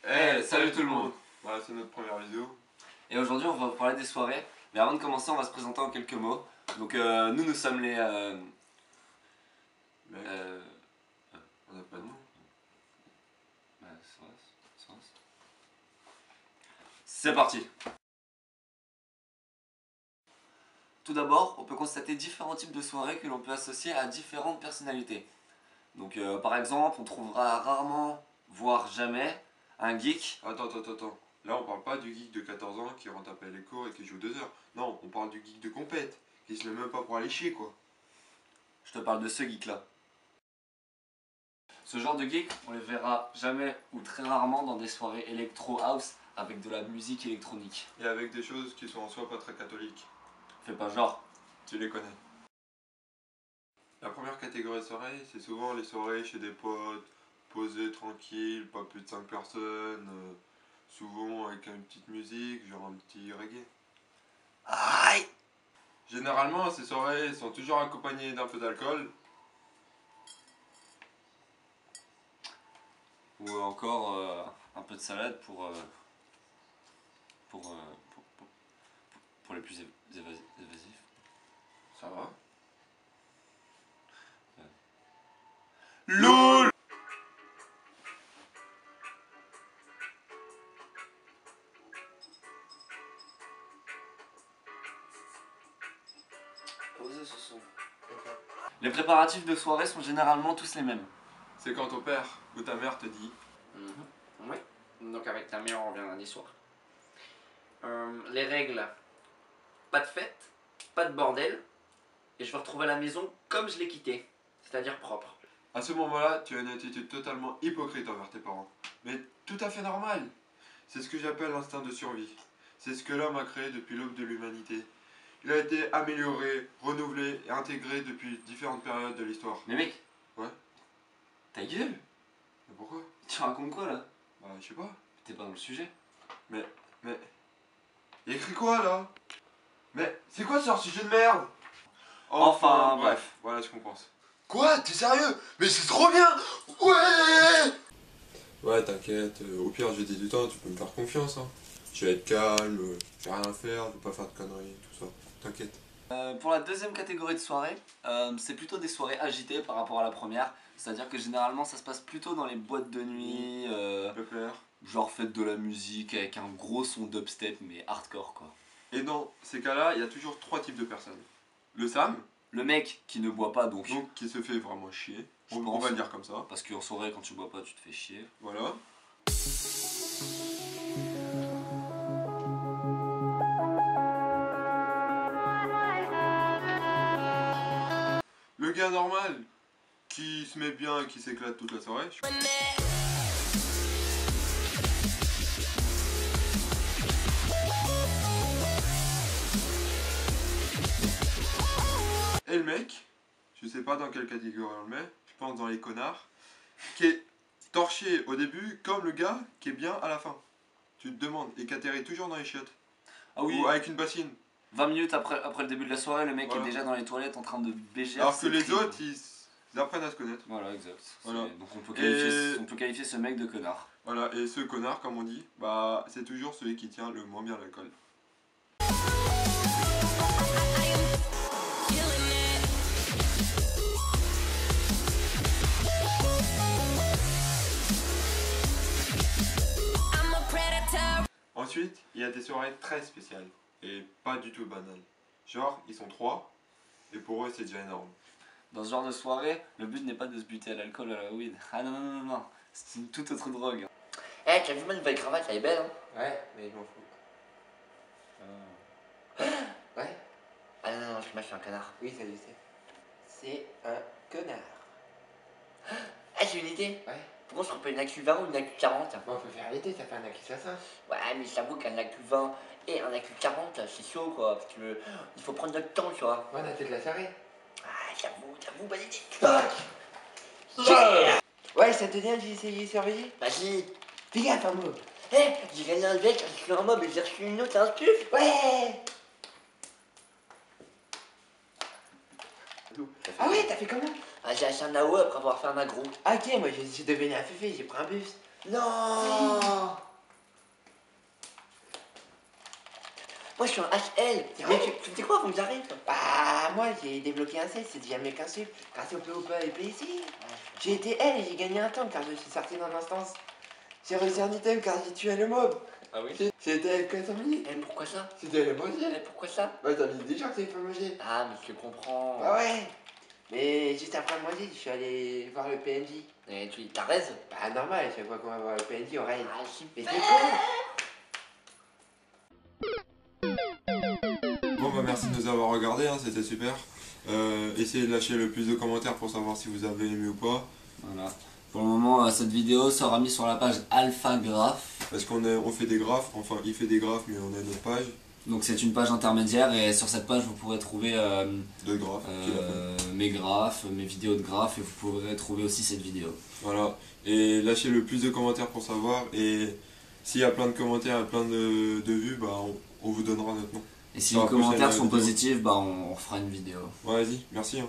Salut tout le monde. Voilà, c'est notre première vidéo. Et aujourd'hui on va vous parler des soirées. Mais avant de commencer on va se présenter en quelques mots. Donc nous sommes les... Mec, on n'a pas de nom. C'est parti. Tout d'abord, on peut constater différents types de soirées que l'on peut associer à différentes personnalités. Donc par exemple, on trouvera rarement, voire jamais, un geek. Attends. Là, on parle pas du geek de 14 ans qui rentre après les cours et qui joue 2 heures. Non, on parle du geek de compète, qui se met même pas pour aller chier, quoi. Je te parle de ce geek-là. Ce genre de geek, on les verra jamais ou très rarement dans des soirées électro-house avec de la musique électronique. Et avec des choses qui sont en soi pas très catholiques. Fais pas genre. Tu les connais. La première catégorie de soirée, c'est souvent les soirées chez des potes, posés, tranquilles, pas plus de 5 personnes, souvent avec une petite musique, genre un petit reggae. Aïe! Généralement, ces soirées sont toujours accompagnées d'un peu d'alcool. Ou encore un peu de salade pour les plus évasifs. Ça va. LOL! Posez ce son. Les préparatifs de soirée sont généralement tous les mêmes. C'est quand ton père ou ta mère te dit Oui, donc avec ta mère on revient lundi soir. Les règles, pas de fête, pas de bordel, et je vais retrouver la maison comme je l'ai quittée, c'est-à-dire propre. à ce moment-là, tu as une attitude totalement hypocrite envers tes parents. Mais tout à fait normal. C'est ce que j'appelle l'instinct de survie. C'est ce que l'homme a créé depuis l'aube de l'humanité. Il a été amélioré, renouvelé et intégré depuis différentes périodes de l'histoire. Mais mec! Ouais. Ta gueule! Mais pourquoi? Tu racontes quoi là? Bah, je sais pas. T'es pas dans le sujet. Mais... Il écrit quoi là? Mais c'est quoi ce sujet de merde? Enfin, bref. Voilà ce qu'on pense. Quoi? T'es sérieux? Mais c'est trop bien! Ouais! Ouais, t'inquiète, au pire j'ai dit du temps, tu peux me faire confiance. Hein. Je vais être calme, j'ai rien à faire, je vais pas faire de conneries, tout ça. T'inquiète. Pour la deuxième catégorie de soirée, c'est plutôt des soirées agitées par rapport à la première. C'est-à-dire que généralement ça se passe plutôt dans les boîtes de nuit, Pépère. genre faites de la musique avec un gros son dubstep mais hardcore quoi. Et dans ces cas-là, il y a toujours 3 types de personnes. Le Sam, Le mec qui ne boit pas donc qui se fait vraiment chier. Je On pense. va le dire comme ça. parce qu'en soirée quand tu bois pas tu te fais chier. Voilà. Le gars normal, qui se met bien et qui s'éclate toute la soirée. Et le mec, je sais pas dans quelle catégorie on le met, je pense dans les connards, qui est torché au début comme le gars qui est bien à la fin. Tu te demandes, et qui atterrit toujours dans les chiottes. Ah oui, Ou avec une bassine. 20 minutes après le début de la soirée, le mec Voilà. est déjà dans les toilettes en train de béger. Alors que les autres, ils apprennent à se connaître. Voilà, exact. Voilà. Donc on peut, Et- on peut qualifier ce mec de connard. Voilà, et ce connard, comme on dit, bah c'est toujours celui qui tient le moins bien l'alcool. Ensuite, il y a des soirées très spéciales et pas du tout banales. Genre, ils sont 3 et pour eux c'est déjà énorme. Dans ce genre de soirée, le but n'est pas de se buter à l'alcool ou à la weed. Ah non, c'est une toute autre drogue. Eh, t'as vu ma nouvelle cravate, elle est belle, hein? Ouais, mais je m'en fous. Ouais? Ah non, je suis un connard. Oui, ça je sais. C'est un connard. Ah, j'ai une idée. Ouais. Pourquoi on se rappelle une AQ 20 ou une AQ 40? Bon, on peut faire l'été, ça fait un acquis assassin. Ouais, mais j'avoue qu'un AQ 20 et un AQ 40, c'est chaud quoi. Parce que il faut prendre notre temps, tu vois. Ouais, on a peut-être la soirée. Ah, j'avoue, bonne idée. Ouais, ça te dit d'essayer surveiller? Vas-y. Fais gaffe, un mot. Eh, j'ai gagné un bec, je suis un mob et j'ai reçu une autre, un stuff. Ouais! Ah ouais, t'as fait comment? Ah, j'ai acheté un AO après avoir fait un agro. Ah ok, moi j'ai devenu un féfé, j'ai pris un bus. Non. Moi je suis en HL. Mais tu sais quoi, faut que j'arrive. Bah moi j'ai débloqué un 16, c'est déjà mieux qu'un sub. Grâce au PvP et plaisir. J'ai été L et j'ai gagné un temps car je suis sorti dans l'instance. J'ai réussi un item car j'ai tué le mob. Ah oui? J'ai été avec 400 minutes. Eh, pourquoi ça? C'était le manger. Eh, pourquoi ça? Bah t'as dit déjà que c'est pas manger. Ah, mais je le comprends. Bah ouais. Mais juste après le manger, je suis allé voir le PNJ. Et tu t'as raison. Bah normal, chaque fois qu'on va voir le PNJ, on raid. Ah, Mais super. c'est con. Bon bah merci de nous avoir regardés, hein, c'était super. Essayez de lâcher le plus de commentaires pour savoir si vous avez aimé ou pas. Voilà. Pour le moment, cette vidéo sera mise sur la page Alpha Graph. Parce on fait des graphes, enfin il fait des graphes mais on a notre page Donc c'est une page intermédiaire et sur cette page vous pourrez trouver de graphes. qu'il a fait. mes graphes, mes vidéos de graphes et vous pourrez trouver aussi cette vidéo. Voilà. Et lâchez le plus de commentaires pour savoir. Et s'il y a plein de commentaires et plein de vues, bah on vous donnera notre nom. Et si Ça les va plus commentaires aller à sont la vidéo. positifs, bah on refera une vidéo. Ouais, vas-y, merci. Hein.